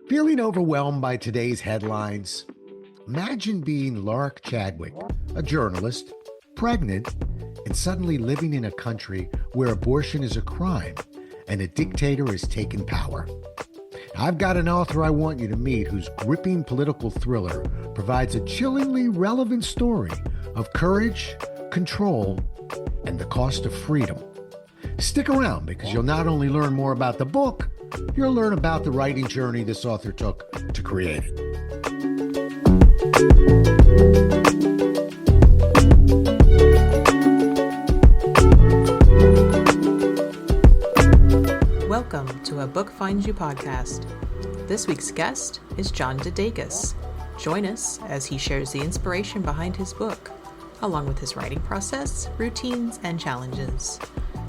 Feeling overwhelmed by today's headlines? Imagine being Lark Chadwick, a journalist, pregnant, and suddenly living in a country where abortion is a crime and a dictator has taken power. I've got an author I want you to meet whose gripping political thriller provides a chillingly relevant story of courage, control, and the cost of freedom. Stick around because you'll not only learn more about the book, you'll learn about the writing journey this author took to create it. Welcome to A Book Finds You podcast. This week's guest is John DeDakis. Join us as he shares the inspiration behind his book, along with his writing process, routines, and challenges.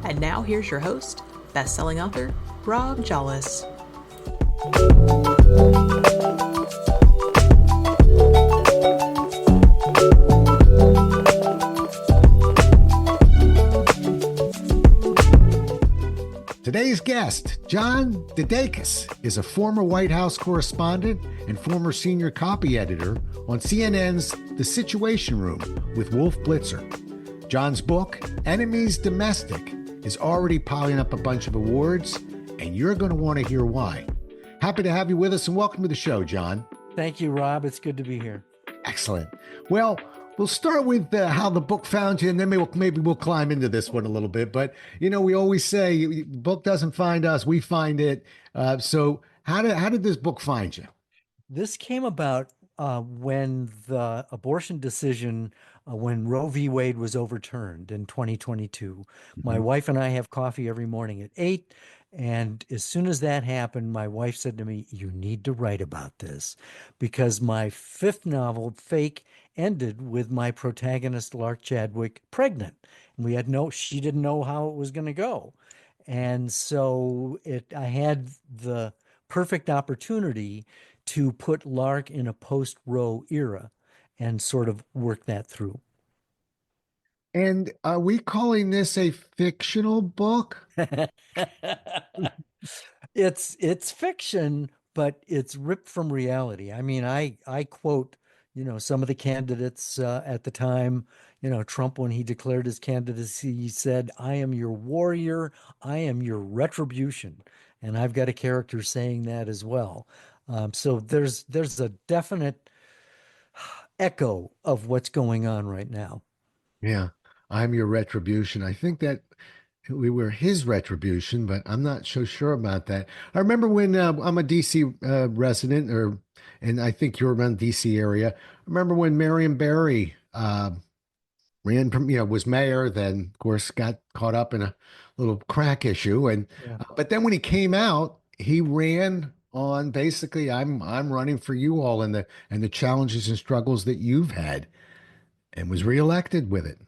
And now here's your host, best-selling author, Rob Jolles. Today's guest, John DeDakis, is a former White House correspondent and former senior copy editor on CNN's The Situation Room with Wolf Blitzer. John's book, Enemies Domestic, is already piling up a bunch of awards, and you're going to want to hear why. Happy to have you with us, and welcome to the show, John. Thank you, Rob. It's good to be here. Excellent. Well, we'll start with how the book found you, and then maybe we'll climb into this one a little bit. But, you know, we always say the book doesn't find us, we find it. So how did this book find you? This came about when the abortion decision, when Roe v. Wade was overturned in 2022. My wife and I have coffee every morning at 8. And as soon as that happened, my wife said to me, "You need to write about this," because my fifth novel, Fake, ended with my protagonist, Lark Chadwick, pregnant. And she didn't know how it was going to go. And so I had the perfect opportunity to put Lark in a post-Roe era and sort of work that through. And are we calling this a fictional book? It's fiction, but it's ripped from reality. I mean, I quote, some of the candidates at the time. Trump, when he declared his candidacy, he said, "I am your warrior, I am your retribution." And I've got a character saying that as well. So there's a definite echo of what's going on right now. Yeah, I'm your retribution. I think that we were his retribution, but I'm not so sure about that. I remember when I'm a DC resident, and I think you're around the DC area. I remember when Marion Barry ran from, was mayor, then of course got caught up in a little crack issue, and but then when he came out, he ran on basically, I'm running for you all, and the challenges and struggles that you've had, and was reelected with it.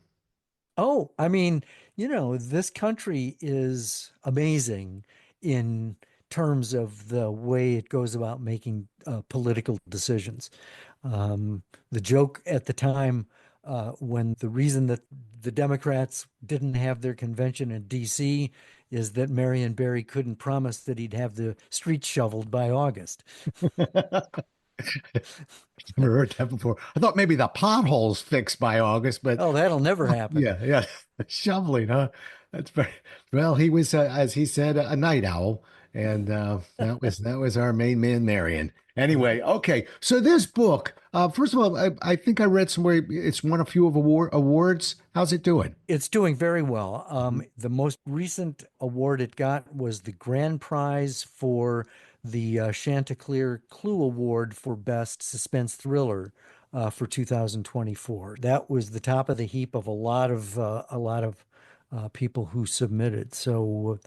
Oh, I mean, this country is amazing in terms of the way it goes about making political decisions. The joke at the time, when the reason that the Democrats didn't have their convention in DC is that Marion Barry couldn't promise that he'd have the streets shoveled by August. Never heard that before. I thought maybe the potholes fixed by August, but oh, that'll never happen. Yeah, shoveling, huh? That's very well. He was, as he said, a night owl, and that was our main man, Marion. Anyway, okay. So this book, first of all, I think I read somewhere it's won a few of awards. How's it doing? It's doing very well. The most recent award it got was the grand prize for the Chanticleer Clue Award for Best Suspense Thriller for 2024. That was the top of the heap of a lot of people who submitted. So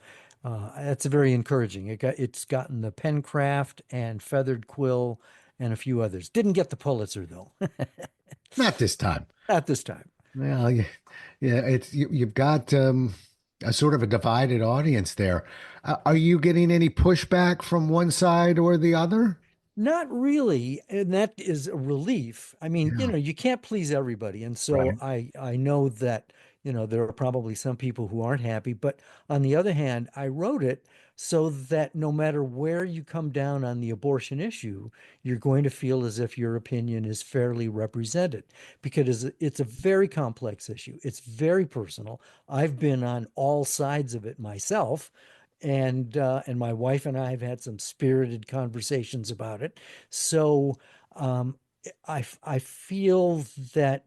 that's very encouraging. It's gotten the Pencraft and Feathered Quill and a few others. Didn't get the Pulitzer though. Not this time. Not this time. Well, yeah, you've got a sort of a divided audience there. Are you getting any pushback from one side or the other? Not really, and that is a relief. I mean, Yeah. you can't please everybody, and so Right. I know that There are probably some people who aren't happy, but on the other hand, I wrote it so that no matter where you come down on the abortion issue, you're going to feel as if your opinion is fairly represented because it's a very complex issue. It's very personal. I've been on all sides of it myself. And my wife and I have had some spirited conversations about it. So um, I feel that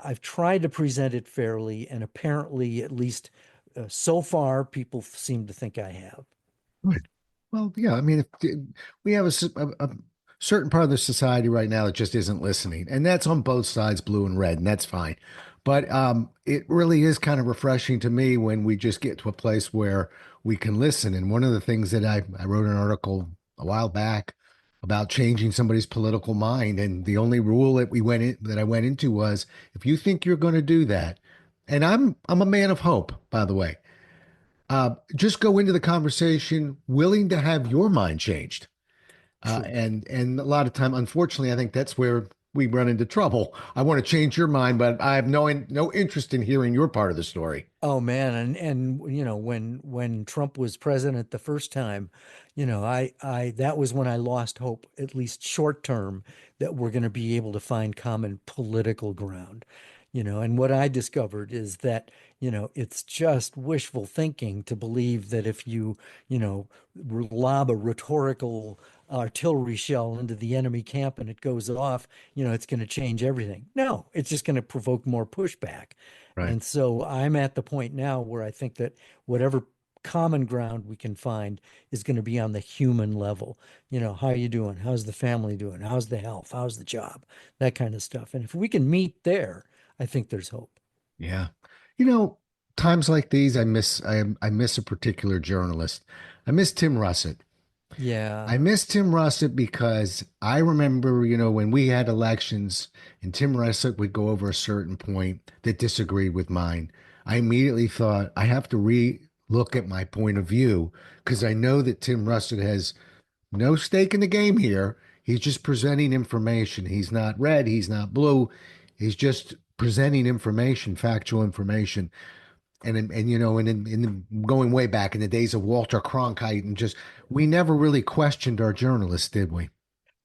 I've tried to present it fairly, and apparently, at least so far, people seem to think I have. Right. Well, yeah, I mean, we have a certain part of the society right now that just isn't listening, and that's on both sides, blue and red, and that's fine. But it really is kind of refreshing to me when we just get to a place where we can listen. And one of the things that I wrote an article a while back about changing somebody's political mind, and the only rule that I went into was if you think you're going to do that, and I'm a man of hope, by the way, just go into the conversation willing to have your mind changed. True. And a lot of time, unfortunately, I think that's where we run into trouble. I want to change your mind, but I have no interest in hearing your part of the story. Oh man, and when Trump was president the first time, I that was when I lost hope, at least short term, that we're going to be able to find common political ground. And what I discovered is that, it's just wishful thinking to believe that if you know, lob a rhetorical artillery shell into the enemy camp and it goes off, it's going to change everything. No, it's just going to provoke more pushback. Right. And so I'm at the point now where I think that whatever common ground we can find is going to be on the human level. How are you doing? How's the family doing? How's the health? How's the job? That kind of stuff. And if we can meet there, I think there's hope. Yeah. You know, times like these, I miss a particular journalist. I miss Tim Russett. Yeah. I miss Tim Russett because I remember, when we had elections and Tim Russett would go over a certain point that disagreed with mine, I immediately thought I have to re-look at my point of view because I know that Tim Russett has no stake in the game here. He's just presenting information. He's not red, he's not blue. He's just presenting information, factual information. And going way back in the days of Walter Cronkite and just we never really questioned our journalists, did we?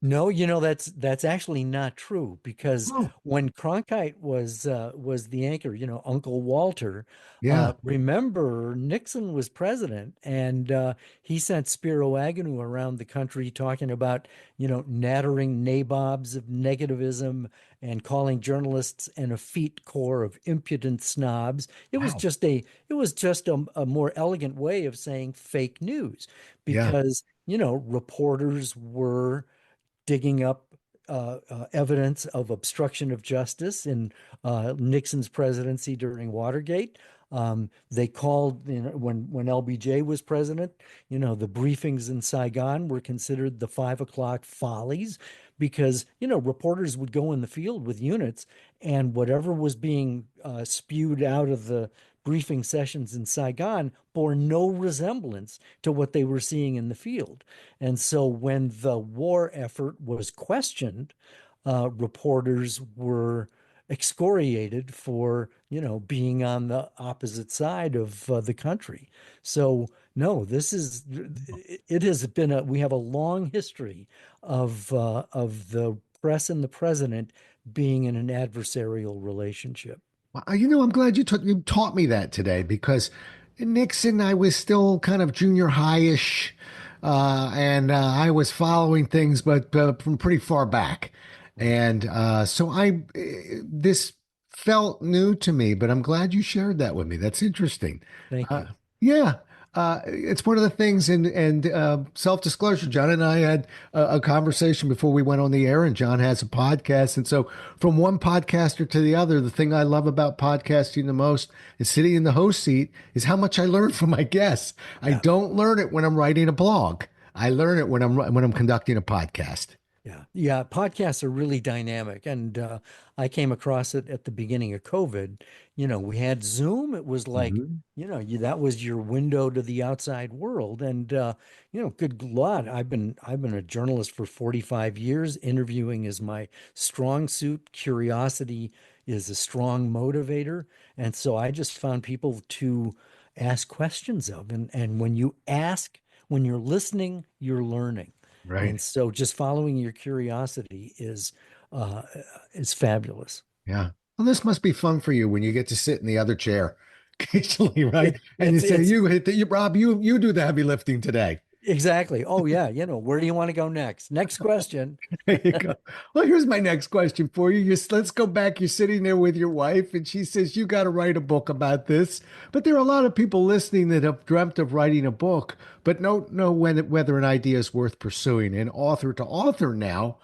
No, that's actually not true because Oh, when Cronkite was the anchor, Uncle Walter, yeah. remember Nixon was president and he sent Spiro Agnew around the country talking about, nattering nabobs of negativism and calling journalists an effete corps of impudent snobs. Wow. It was just a more elegant way of saying fake news Yeah. because, reporters were digging up evidence of obstruction of justice in Nixon's presidency during Watergate. They called, when LBJ was president, the briefings in Saigon were considered the 5 o'clock follies because, reporters would go in the field with units and whatever was being spewed out of the briefing sessions in Saigon bore no resemblance to what they were seeing in the field. And so when the war effort was questioned, reporters were excoriated for, being on the opposite side of the country. So no, it has been we have a long history of the press and the president being in an adversarial relationship. Well, I'm glad you taught me that today because Nixon, I was still kind of junior high-ish, and I was following things, but from pretty far back, and so this felt new to me. But I'm glad you shared that with me. That's interesting. Thank Uh, you. yeah. It's one of the things, and self-disclosure. John and I had a conversation before we went on the air, and John has a podcast, and so from one podcaster to the other, the thing I love about podcasting the most is sitting in the host seat is how much I learn from my guests. I Yeah. don't learn it when I'm writing a blog. I learn it when I'm conducting a podcast. Yeah, yeah, podcasts are really dynamic, and I came across it at the beginning of COVID. We had Zoom. It was like, Mhm. that was your window to the outside world, and good God, I've been a journalist for 45 years. Interviewing is my strong suit. Curiosity is a strong motivator. And so I just found people to ask questions of. And when you ask, when you're listening, you're learning. Right. And so just following your curiosity uh, is fabulous. Yeah. Well, this must be fun for you when you get to sit in the other chair occasionally, right? And you say, It's Rob, you do the heavy lifting today. exactly. Oh yeah, where do you want to go next? Next question. There you go. Well, here's my next question for you. Let's go back. You're sitting there with your wife, and she says, you got to write a book about this. But there are a lot of people listening that have dreamt of writing a book, but don't know whether an idea is worth pursuing. And author to author now,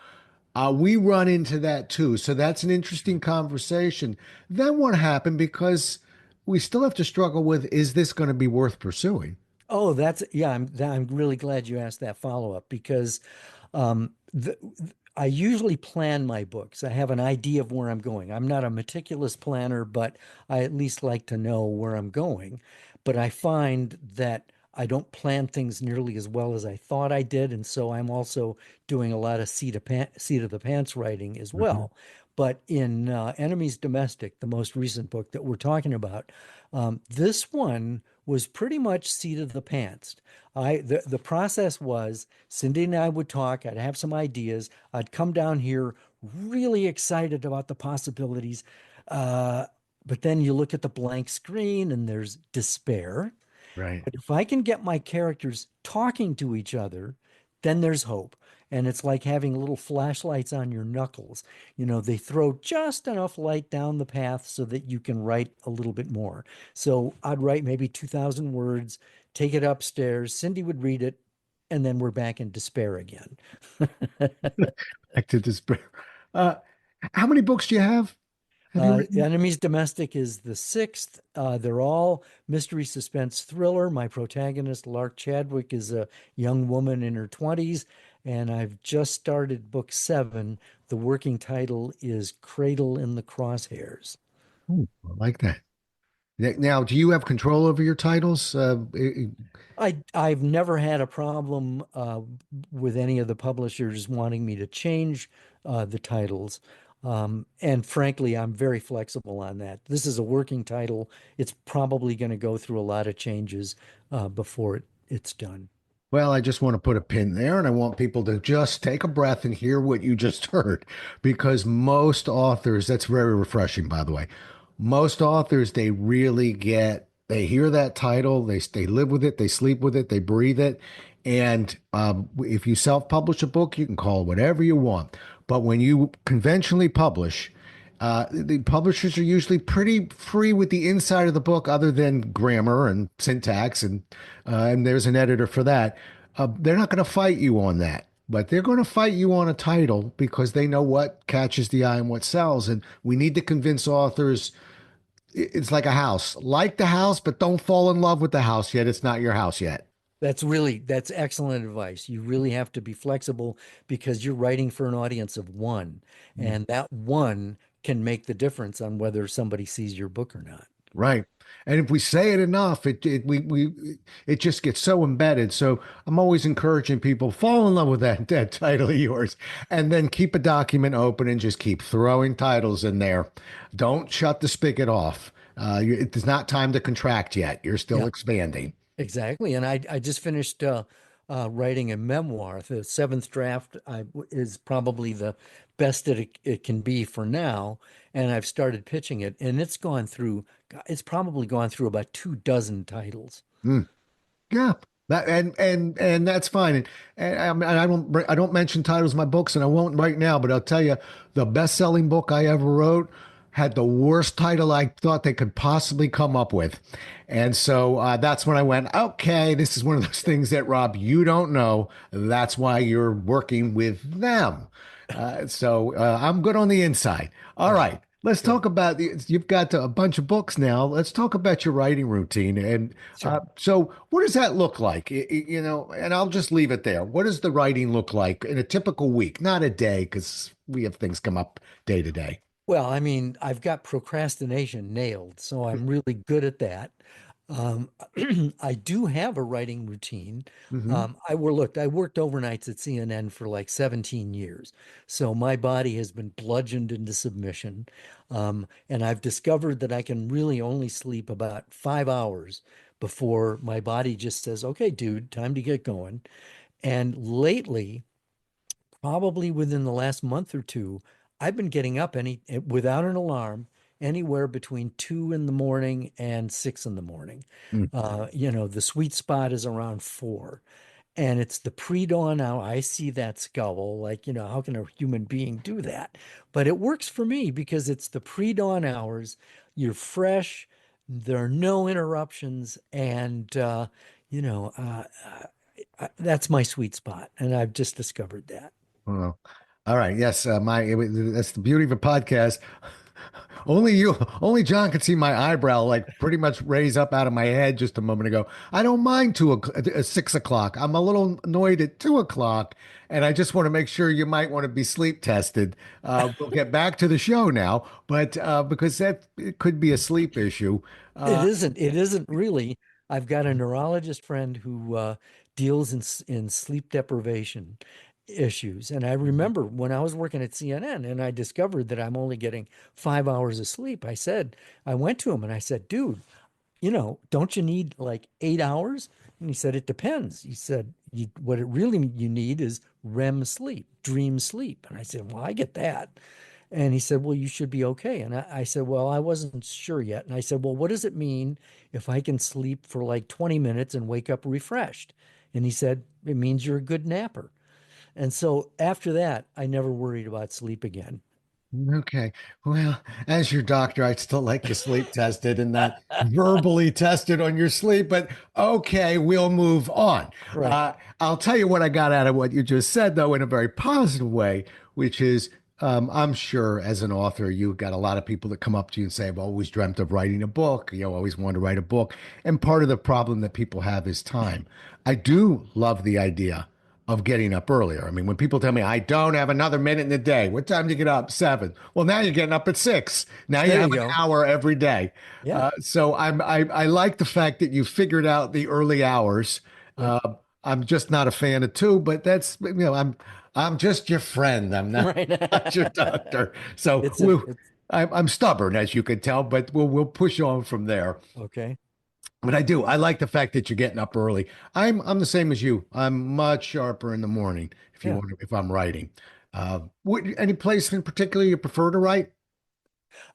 we run into that too. So that's an interesting conversation. Then what happened? Because we still have to struggle with, is this going to be worth pursuing? Oh, that's yeah. I'm really glad you asked that follow up because I usually plan my books. I have an idea of where I'm going. I'm not a meticulous planner, but I at least like to know where I'm going. But I find that I don't plan things nearly as well as I thought I did, and so I'm also doing a lot of seat of the pants writing as Mhm. well. But in Enemies Domestic, the most recent book that we're talking about, this one was pretty much seat of the pants. The process was Cindy and I would talk. I'd have some ideas. I'd come down here really excited about the possibilities. Uh, but then you look at the blank screen and there's despair. Right. But if I can get my characters talking to each other, then there's hope. And it's like having little flashlights on your knuckles. They throw just enough light down the path so that you can write a little bit more. So I'd write maybe 2,000 words, take it upstairs. Cindy would read it, and then we're back in despair again. Back to despair. Uh, how many books do you have? Have you written? Enemies Domestic is the sixth. They're all mystery suspense thriller. My protagonist, Lark Chadwick, is a young woman in her 20s, and I've just started book seven. The working title is Cradle in the Crosshairs. Ooh, I like that. Now, do you have control over your titles? I've never had a problem with any of the publishers wanting me to change the titles. And frankly, I'm very flexible on that. This is a working title. It's probably going to go through a lot of changes before it's done. Well, I just want to put a pin there, and I want people to just take a breath and hear what you just heard, because most authors, that's very refreshing, by the way. Most authors, they hear that title, they live with it, they sleep with it, they breathe it. And if you self-publish a book, you can call it whatever you want. But when you conventionally publish, the publishers are usually pretty free with the inside of the book, other than grammar and syntax, and there's an editor for that. They're not going to fight you on that, but they're going to fight you on a title because they know what catches the eye and what sells. And we need to convince authors it's like a house, like the house, but don't fall in love with the house yet. It's not your house yet. That's excellent advice. You really have to be flexible because you're writing for an audience of one, and that one can make the difference on whether somebody sees your book or not. Right. And if we say it enough, it just gets so embedded. So I'm always encouraging people fall in love with that title of yours, and then keep a document open and just keep throwing titles in there. Don't shut the spigot off. It's not time to contract yet. You're still Yeah. expanding. Exactly. And I just finished writing a memoir. The seventh draft is probably the best that it can be for now. And I've started pitching it, and it's probably gone through about 2 dozen titles. Mm. Yeah, that and that's fine. And I don't mention titles of my books, and I won't right now. But I'll tell you, the best-selling book I ever wrote had the worst title I thought they could possibly come up with, and so that's when I went, okay, this is one of those things that Rob, you don't know. That's why you're working with them. So I'm good on the inside. All Yeah, right. Let's good. talk about you've got a bunch of books now. Let's talk about your writing routine. And Sure. so, what does that look like? And I'll just leave it there. What does the writing look like in a typical week? Not a day, because we have things come up day to day. Well, I mean, I've got procrastination nailed, so I'm really good at that. Um, I do have a writing routine. Hmm. I worked overnights at CNN for like 17 years. So my body has been bludgeoned into submission. And I've discovered that I can really only sleep about 5 hours before my body just says, okay, dude, time to get going. And lately, probably within the last month or two, I've been getting up without an alarm anywhere between 2 in the morning and 6 in the morning. The sweet spot is around 4. And it's the pre-dawn hour. I see that scowl, like, how can a human being do that? But it works for me because it's the pre-dawn hours. You're fresh, there are no interruptions, and you know, uh, that's my sweet spot, and I've just discovered that. Well, all right. Yes, that's the beauty of a podcast. Only John could see my eyebrow like pretty much raise up out of my head just a moment ago. I don't mind 6 o'clock. I'm a little annoyed at 2 o'clock, and I just want to make sure you might want to be sleep tested. We'll get back to the show now, but because that it could be a sleep issue. It Uh, isn't. It isn't really. I've got a neurologist friend who deals in sleep deprivation issues, and I remember when I was working at CNN and I discovered that I'm only getting 5 hours of sleep. I went to him and I said, "Dude, don't you need like 8 hours?" And he said, "It depends." He said, what it really you need is REM sleep, dream sleep. And I said, "Well, I get that." And he said, "Well, you should be okay." And I said, "Well, I wasn't sure yet." And I said, "Well, what does it mean if I can sleep for like 20 minutes and wake up refreshed?" And he said, "It means you're a good napper." And so after that, I never worried about sleep again. Okay. Well, as your doctor, I'd still like you sleep tested and not verbally tested on your sleep, but okay, we'll move on. Right. I'll tell you what I got out of what you just said, though, in a very positive way, which is I'm sure as an author, you've got a lot of people that come up to you and say, I've always dreamt of writing a book. Always wanted to write a book. And part of the problem that people have is time. I do love the idea of getting up earlier. I mean, when people tell me I don't have another minute in the day, what time do you get up? 7. Well, now you're getting up at 6. Now you There have you an go. hour every day. Yeah. I like the fact that you figured out the early hours. Yep. I'm just not a fan of 2, but I'm just your friend. I'm not, Right. not your doctor. So It's a it's I'm stubborn, as you can tell, but we'll push on from there. okay. But I do. I like the fact that you're getting up early. I'm the same as you. I'm much sharper in the morning Yeah. if I'm writing. Any place in particular you prefer to write?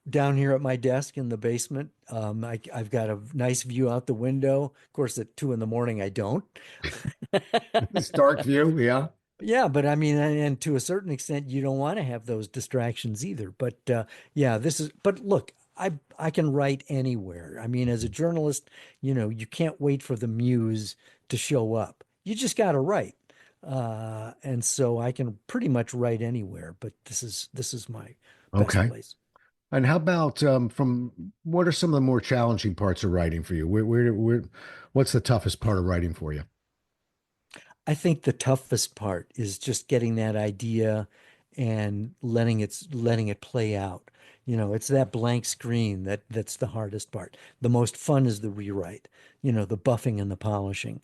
Down here at my desk in the basement, I've got a nice view out the window. Of course, at 2 in the morning, I don't. This dark view, yeah. Yeah, but I mean, and to a certain extent, you don't want to have those distractions either. But yeah, but look, I can write anywhere. I mean, as a journalist, you can't wait for the muse to show up. You just got to write. And so I can pretty much write anywhere, but this is my best Okay. place. And how about from what are some of the more challenging parts of writing for you? What's the toughest part of writing for you? I think the toughest part is just getting that idea and letting it play out. It's that blank screen that's the hardest part. The most fun is the rewrite, the buffing and the polishing.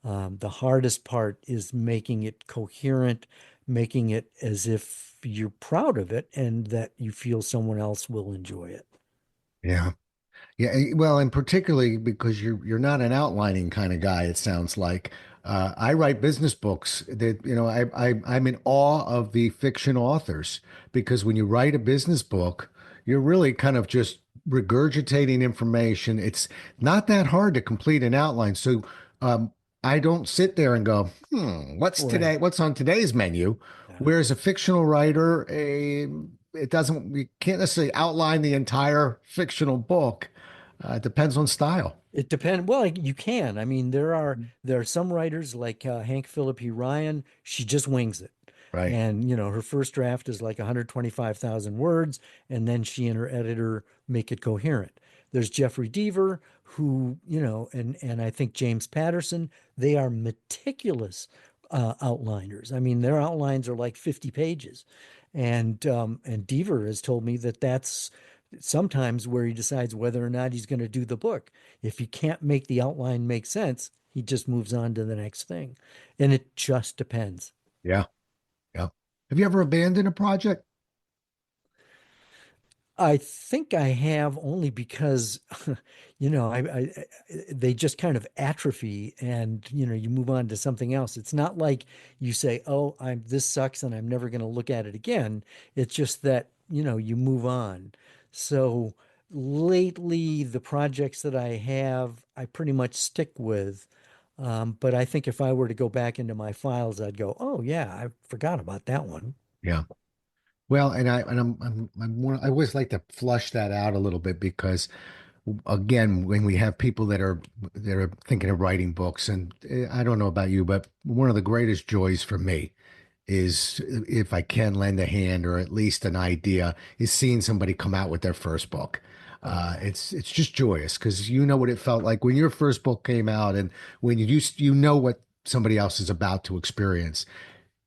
The hardest part is making it coherent, making it as if you're proud of it and that you feel someone else will enjoy it. Yeah. Yeah, well, and particularly because you're not an outlining kind of guy, it sounds like. I write business books that, I'm in awe of the fiction authors because when you write a business book, you're really kind of just regurgitating information. It's not that hard to complete an outline. So I don't sit there and go, Right. what's on today's menu? Yeah. Whereas a fictional writer, we can't necessarily outline the entire fictional book. It depends on style. It depends. Well, you can. I mean, there are some writers like Hank Phillippi Ryan. She just wings it, Right. and her first draft is like 125,000 words, and then she and her editor make it coherent. There's Jeffrey Deaver, who and I think James Patterson. They are meticulous outliners. I mean, their outlines are like 50 pages, and Deaver has told me that that's sometimes where he decides whether or not he's going to do the book. If he can't make the outline make sense, he just moves on to the next thing. And it just depends. Yeah. Yeah. Have you ever abandoned a project? I think I have only because, they just kind of atrophy and, you move on to something else. It's not like you say, oh, this sucks and I'm never going to look at it again. It's just that, you move on. So lately, the projects that I have, I pretty much stick with. But I think if I were to go back into my files, I'd go, oh, yeah, I forgot about that one. Yeah. Well, I always like to flush that out a little bit because again, when we have people that are thinking of writing books, and I don't know about you, but one of the greatest joys for me is if I can lend a hand or at least an idea, is seeing somebody come out with their first book. It's just joyous because you know what it felt like when your first book came out, and when you know what somebody else is about to experience.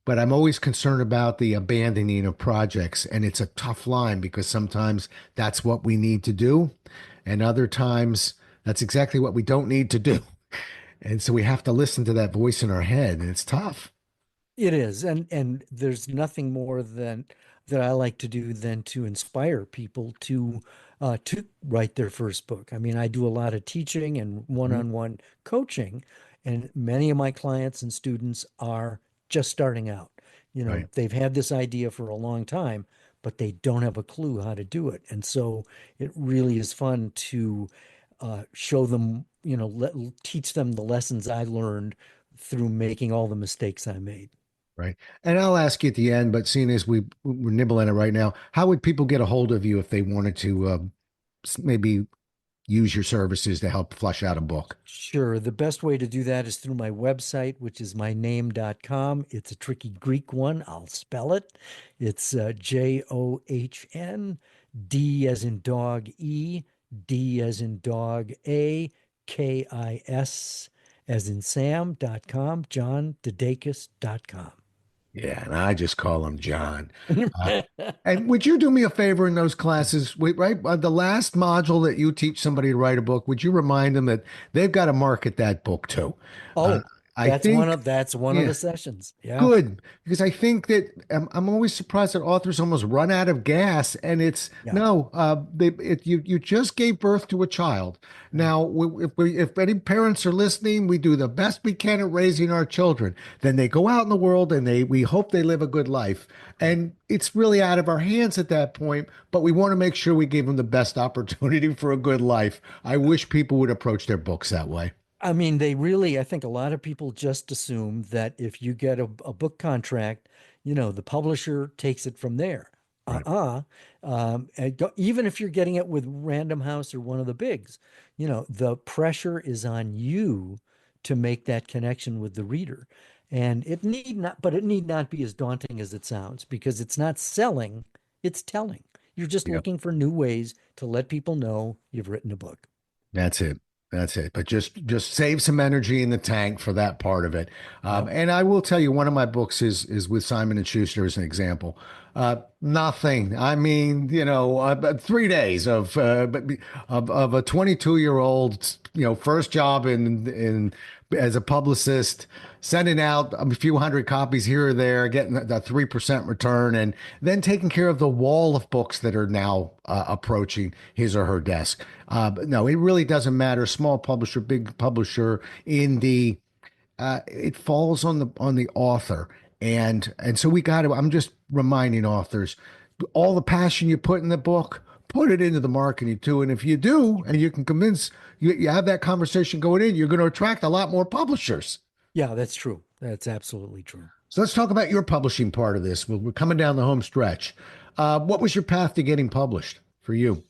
But I'm always concerned about the abandoning of projects, and it's a tough line because sometimes that's what we need to do, and other times that's exactly what we don't need to do. And so we have to listen to that voice in our head, and it's tough. It is, and there's nothing more than that I like to do than to inspire people to write their first book. I mean, I do a lot of teaching and Mhm. one-on-one coaching, and many of my clients and students are just starting out. Right, They've had this idea for a long time, but they don't have a clue how to do it. And so it really is fun to show them, teach them the lessons I learned through making all the mistakes I made. right. And I'll ask you at the end, but seeing as we're nibbling it right now, how would people get a hold of you if they wanted to maybe use your services to help flush out a book? Sure. The best way to do that is through my website, which is myname.com. It's a tricky Greek one. I'll spell it. It's John, D as in dog, E, D as in dog, A, Kis as in Sam.com, JohnDeDakis.com. Yeah, and I just call him John. Uh, and would you do me a favor in those classes? Right, the last module that you teach somebody to write a book, would you remind them that they've got to market that book too? Uh, Oh, I think, that's one of yeah, the sessions. Yeah. good, because I think that I'm always surprised that authors almost run out of gas, and it's Yeah. no, you just gave birth to a child. Right. Now, if any parents are listening, we do the best we can at raising our children. Then they go out in the world, and we hope they live a good life, Right. and it's really out of our hands at that point. But we want to make sure we give them the best opportunity for a good life. I wish people would approach their books that way. I mean, I think a lot of people just assume that if you get a book contract, the publisher takes it from there. Right. Uh-uh. Even if you're getting it with Random House or one of the bigs, the pressure is on you to make that connection with the reader. And it need not be as daunting as it sounds because it's not selling, it's telling. You're just Yeah. looking for new ways to let people know you've written a book. That's it. That's it. But just save some energy in the tank for that part of it. Yep. And I will tell you, one of my books is with Simon and Schuster as an example. Nothing. I mean, 3 days of a 22-year-old, first job in as a publicist, sending out a few hundred copies here or there, getting the 3% return, and then taking care of the wall of books that are now approaching his or her desk. But no, it really doesn't matter. Small publisher, big publisher, indie. It falls on the author, and so we got to. I'm just reminding authors, all the passion you put in the book, put it into the marketing too. And if you do, and you can convince you have that conversation going in, you're going to attract a lot more publishers. Yeah, that's true. That's absolutely true. So let's talk about your publishing part of this. We're coming down the home stretch. What was your path to getting published for you?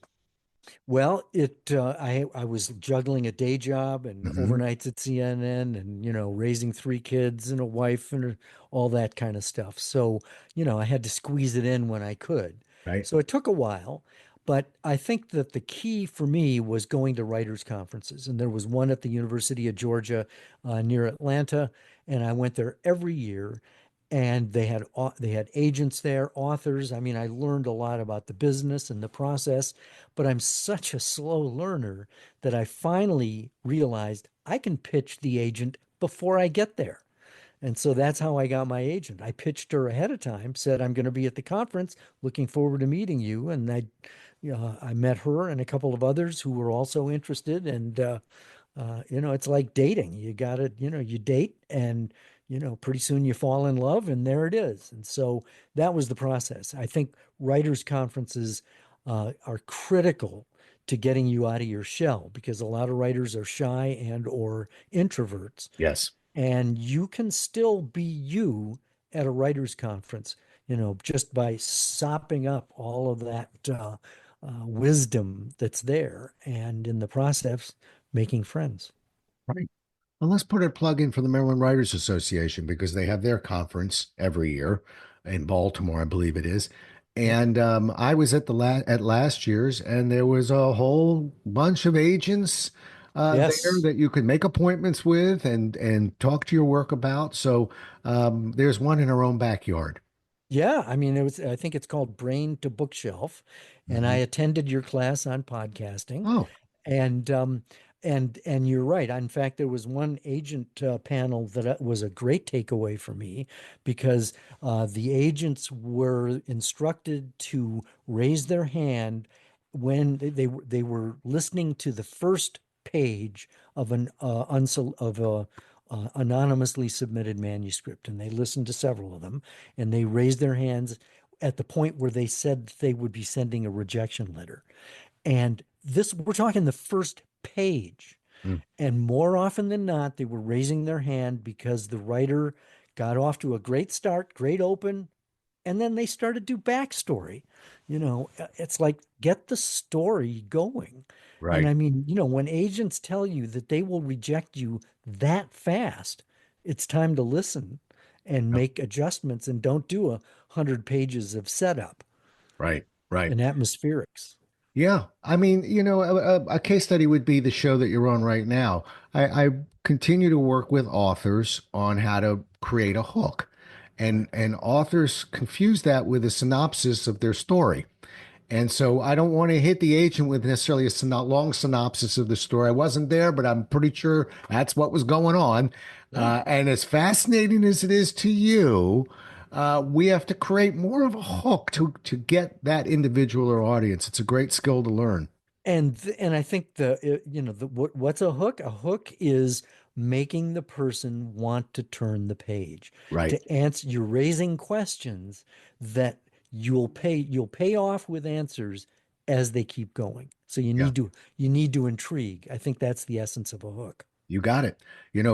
Well, I was juggling a day job and Hmm. overnights at CNN and raising three kids and a wife and all that kind of stuff. So, I had to squeeze it in when I could. Right. So it took a while, but I think that the key for me was going to writers' conferences. And there was one at the University of Georgia near Atlanta, and I went there every year. and they had agents there, authors. I mean, I learned a lot about the business and the process, but I'm such a slow learner that I finally realized I can pitch the agent before I get there. And so that's how I got my agent. I pitched her ahead of time, said, I'm going to be at the conference, looking forward to meeting you. And I met her and a couple of others who were also interested. And, it's like dating. You got to, you date and, pretty soon you fall in love and there it is. And so that was the process. I think writers' conferences are critical to getting you out of your shell because a lot of writers are shy and or introverts, Yes. and you can still be you at a writers conference, just by sopping up all of that wisdom that's there, and in the process making friends. Right. Well, let's put a plug in for the Maryland Writers Association because they have their conference every year in Baltimore, I believe it is. Yep. And I was at at last year's, and there was a whole bunch of agents there Yes. that you could make appointments with and talk to your work about. So there's one in our own backyard. Yeah, I mean, I think it's called Brain to Bookshelf, and I Mhm. attended your class on podcasting, Oh, and and you're right. In fact, there was one agent panel that was a great takeaway for me because the agents were instructed to raise their hand when they were listening to the first page of an of a anonymously submitted manuscript, and they listened to several of them, and they raised their hands at the point where they said they would be sending a rejection letter. And this, we're talking the first page. mm, And more often than not, they were raising their hand because the writer got off to a great start, great open, and then they started to do backstory. It's like get the story going. And right. I mean, when agents tell you that they will reject you that fast, it's time to listen and Yep. make adjustments and don't do 100 pages of setup Right. Right. and atmospherics. Yeah, I mean, a case study would be the show that you're on right now. I continue to work with authors on how to create a hook, and authors confuse that with a synopsis of their story. And so I don't want to hit the agent with necessarily a long synopsis of the story. I wasn't there, but I'm pretty sure that's what was going on. Yeah. And as fascinating as it is to you, we have to create more of a hook to get that individual or audience. It's a great skill to learn. And I think what's a hook? A hook is making the person want to turn the page. Right. To answer, you're raising questions that you'll pay off with answers as they keep going. So Yeah. you need to intrigue. I think that's the essence of a hook. You got it. You're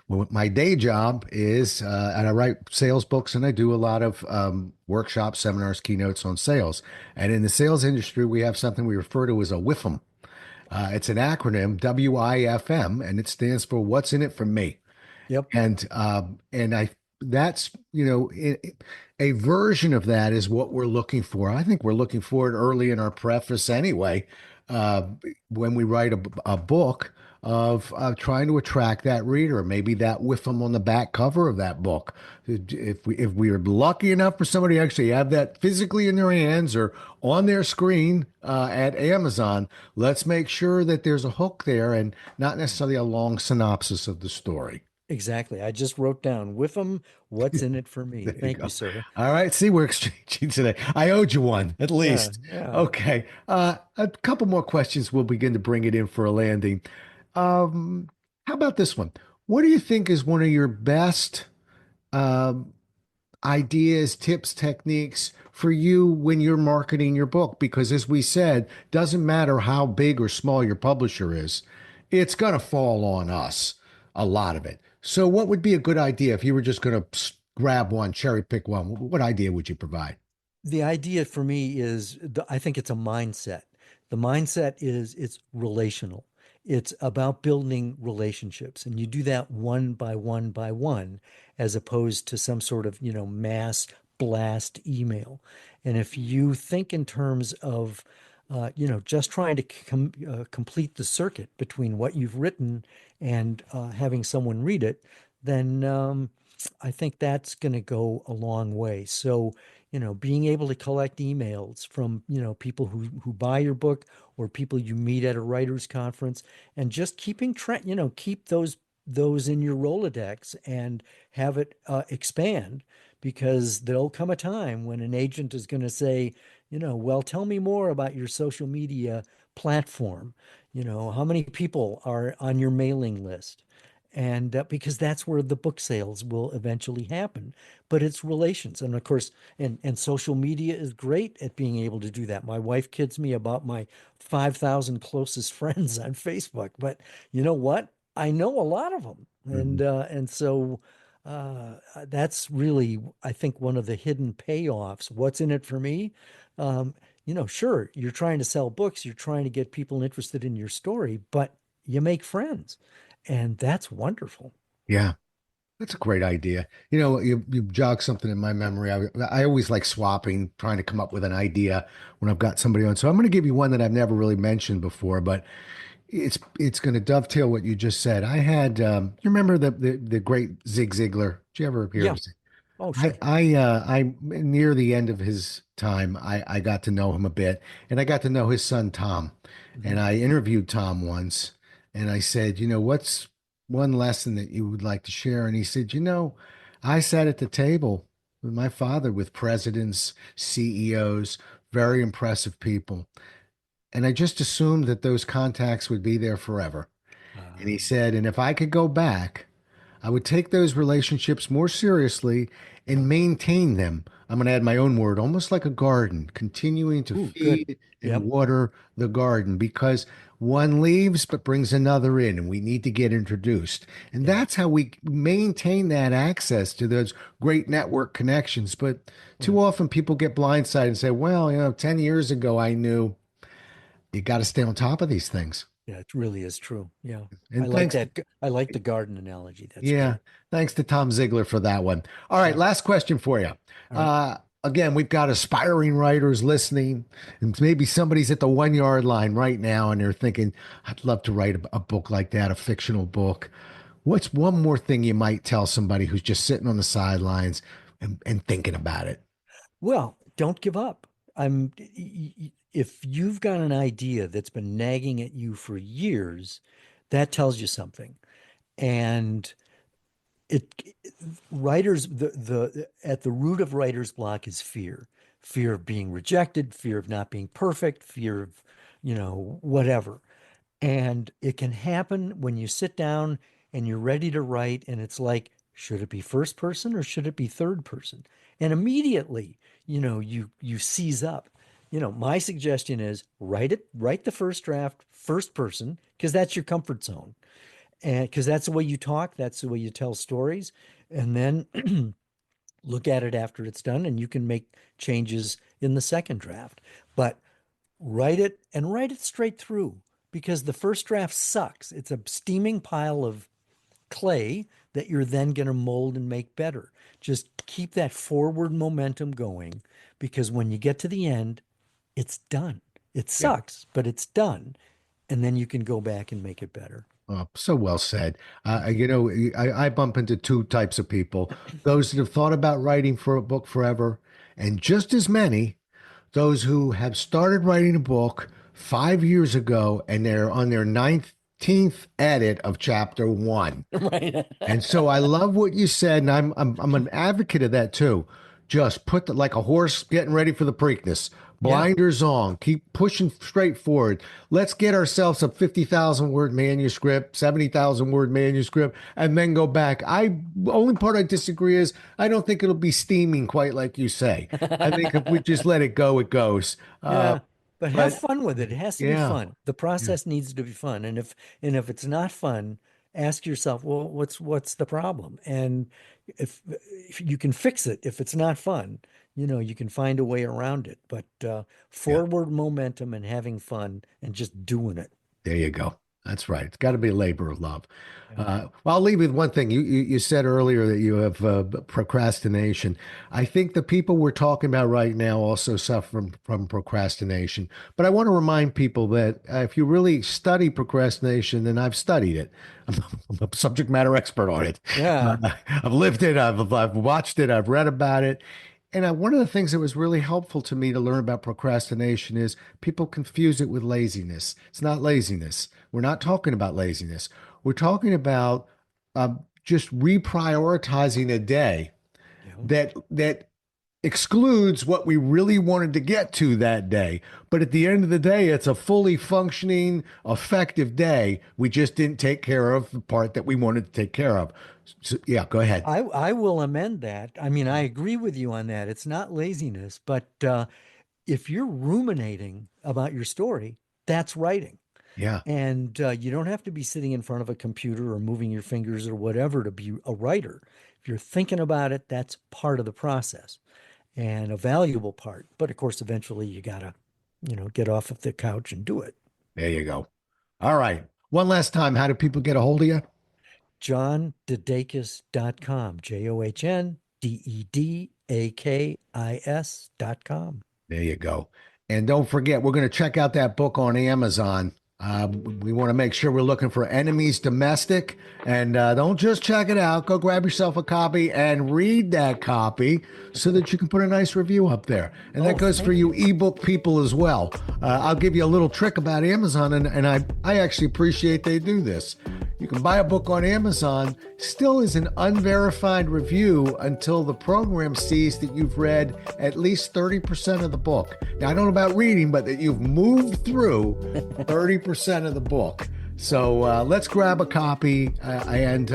well, my day job is, and I write sales books and I do a lot of workshops, seminars, keynotes on sales. And in the sales industry, we have something we refer to as a WIFM. It's an acronym, WIFM, and it stands for What's in it for me. Yep. And I that's a version of that is what we're looking for. I think we're looking for it early in our preface anyway, uh, when we write a book of trying to attract that reader, maybe that with them on the back cover of that book. If we are lucky enough for somebody to actually have that physically in their hands or on their screen at Amazon, let's make sure that there's a hook there and not necessarily a long synopsis of the story. Exactly. I just wrote down with them, what's in it for me. There you Thank you, go. sir. All right. See, we're exchanging today. I owed you one at Yeah, least. yeah. Okay. A couple more questions. We'll begin to bring it in for a landing. How about this one? What do you think is one of your best um, ideas, tips, techniques for you when you're marketing your book? Because as we said, doesn't matter how big or small your publisher is, it's going to fall on us, a lot of it. So what would be a good idea if you were just going to grab one, cherry pick one? What idea would you provide? The idea for me is I think it's a mindset. The mindset is it's relational. It's about building relationships, and you do that one by one by one, as opposed to some sort of, mass blast email. And if you think in terms of, just trying to complete the circuit between what you've written and having someone read it, then I think that's going to go a long way. So, being able to collect emails from, people who buy your book or people you meet at a writers conference, and just keeping track, keep those in your Rolodex and have it expand, because there'll come a time when an agent is going to say, well, tell me more about your social media platform. How many people are on your mailing list? And because that's where the book sales will eventually happen. But it's relations, and of course, and social media is great at being able to do that. My wife kids me about my 5,000 closest friends on Facebook, but you know what? I know a lot of them, Mhm. and so that's really, I think, one of the hidden payoffs. What's in it for me? Um, sure, you're trying to sell books, you're trying to get people interested in your story, but you make friends. And that's wonderful. Yeah. That's a great idea. You jog something in my memory. I always like swapping, trying to come up with an idea when I've got somebody on. So I'm going to give you one that I've never really mentioned before, but it's going to dovetail what you just said. I had you remember the great Zig Ziglar? Did you ever hear of Yeah. Zig? Oh, sure. I near the end of his time, I got to know him a bit, and I got to know his son Tom, Mhm. and I interviewed Tom once, and I said, what's one lesson that you would like to share? And he said, I sat at the table with my father with presidents, CEOs, very impressive people, and I just assumed that those contacts would be there forever. And he Um, said, and if I could go back, I would take those relationships more seriously and maintain them. I'm going to add my own word, almost like a garden, continuing to ooh, good. feed and Yep. water the garden because one leaves but brings another in, and we need to get introduced. And Yeah. that's how we maintain that access to those great network connections. But too Right. often people get blindsided and say, well, 10 years ago I knew. You got to stay on top of these things. Yeah, it really is true. Yeah. I And like thanks. that. I like the garden analogy. That's Yeah, great. thanks to Tom Ziegler for that one. All right, Yeah. last question for you. All right. Again, we've got aspiring writers listening, and maybe somebody's at the 1 yard line right now and they're thinking, I'd love to write a book like that, a fictional book. What's one more thing you might tell somebody who's just sitting on the sidelines and thinking about it? Well, don't give up. If you've got an idea that's been nagging at you for years, that tells you something. And it writers the at the root of writer's block is fear of being rejected, fear of not being perfect, fear of whatever. And it can happen when you sit down and you're ready to write, and it's like, should it be first person or should it be third person? And immediately, you seize up. My suggestion is write the first draft first person, because that's your comfort zone, and because that's the way you talk, that's the way you tell stories. And then look at it after it's done, and you can make changes in the second draft. But write it, and write it straight through, because the first draft sucks. It's a steaming pile of clay that you're then going to mold and make better. Just keep that forward momentum going, because when you get to the end, it's done. It Yeah. sucks, but it's done. And then you can go back and make it better. Oh, so well said. I bump into two types of people: those that have thought about writing for a book forever, and just as many, those who have started writing a book 5 years ago and they're on their 19th edit of chapter one. Right. And so I love what you said, and I'm an advocate of that too. Just put the, like a horse getting ready for the Preakness, Yeah. blinders on, keep pushing straight forward. Let's get ourselves a 50,000 word manuscript, 70,000 word manuscript, and then go back. Only part I disagree is I don't think it'll be steaming quite like you say. I think if we just let it go, it goes. Yeah. But have But fun with it. It has to be yeah, fun. The yeah, process needs to be fun. And if it's not fun, ask yourself, well, what's the problem? And if you can fix it, if it's not fun, you can find a way around it. But yeah. forward momentum and having fun and just doing it. There you go. That's right. It's got to be a labor of love. Yeah. Well, I'll leave you with one thing. You said earlier that you have procrastination. I think the people we're talking about right now also suffer from procrastination. But I want to remind people that if you really study procrastination, then I've studied it. I'm a subject matter expert on it. Yeah. I've lived it. I've watched it. I've read about it. And one of the things that was really helpful to me to learn about procrastination is people confuse it with laziness. It's not laziness. We're not talking about laziness. We're talking about just reprioritizing a day Yeah. that excludes what we really wanted to get to that day. But at the end of the day, it's a fully functioning, effective day. We just didn't take care of the part that we wanted to take care of. So, yeah, go ahead. I will amend that. I mean, I agree with you on that. It's not laziness, but if you're ruminating about your story, that's writing. Yeah. And you don't have to be sitting in front of a computer or moving your fingers or whatever to be a writer. If you're thinking about it, that's part of the process and a valuable part. But of course, eventually you gotta, get off of the couch and do it. There you go. All right. One last time, how do people get a hold of you? JohnDeDakis.com, JohnDedakis.com. There you go. And don't forget, we're going to check out that book on Amazon. We want to make sure we're looking for Enemies Domestic. And don't just check it out. Go grab yourself a copy and read that copy so that you can put a nice review up there. And that goes for you ebook people as well. I'll give you a little trick about Amazon, and I actually appreciate they do this. You can buy a book on Amazon, still is an unverified review until the program sees that you've read at least 30% of the book. Now, I don't know about reading, but that you've moved through 30% of the book. So let's grab a copy. And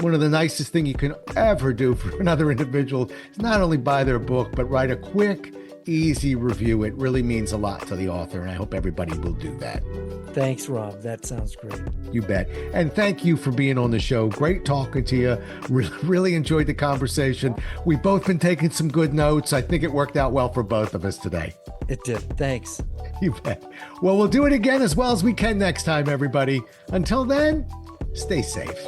one of the nicest things you can ever do for another individual is not only buy their book, but write a quick, easy review. It really means a lot to the author, and I hope everybody will do that. Thanks, Rob. That sounds great. You bet. And thank you for being on the show. Great talking to you. Really enjoyed the conversation. We've both been taking some good notes. I think it worked out well for both of us today. It did. Thanks. You bet. Well, we'll do it again as well as we can next time, everybody. Until then, stay safe.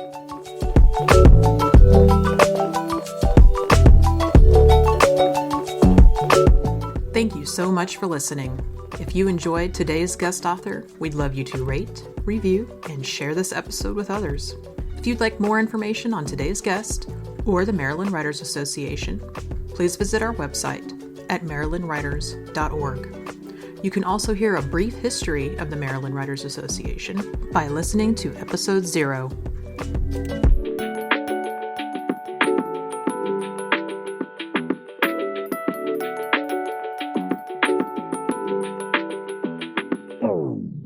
Thank you so much for listening. If you enjoyed today's guest author, we'd love you to rate, review, and share this episode with others. If you'd like more information on today's guest or the Maryland Writers Association, please visit our website at marylandwriters.org. You can also hear a brief history of the Maryland Writers Association by listening to episode 0.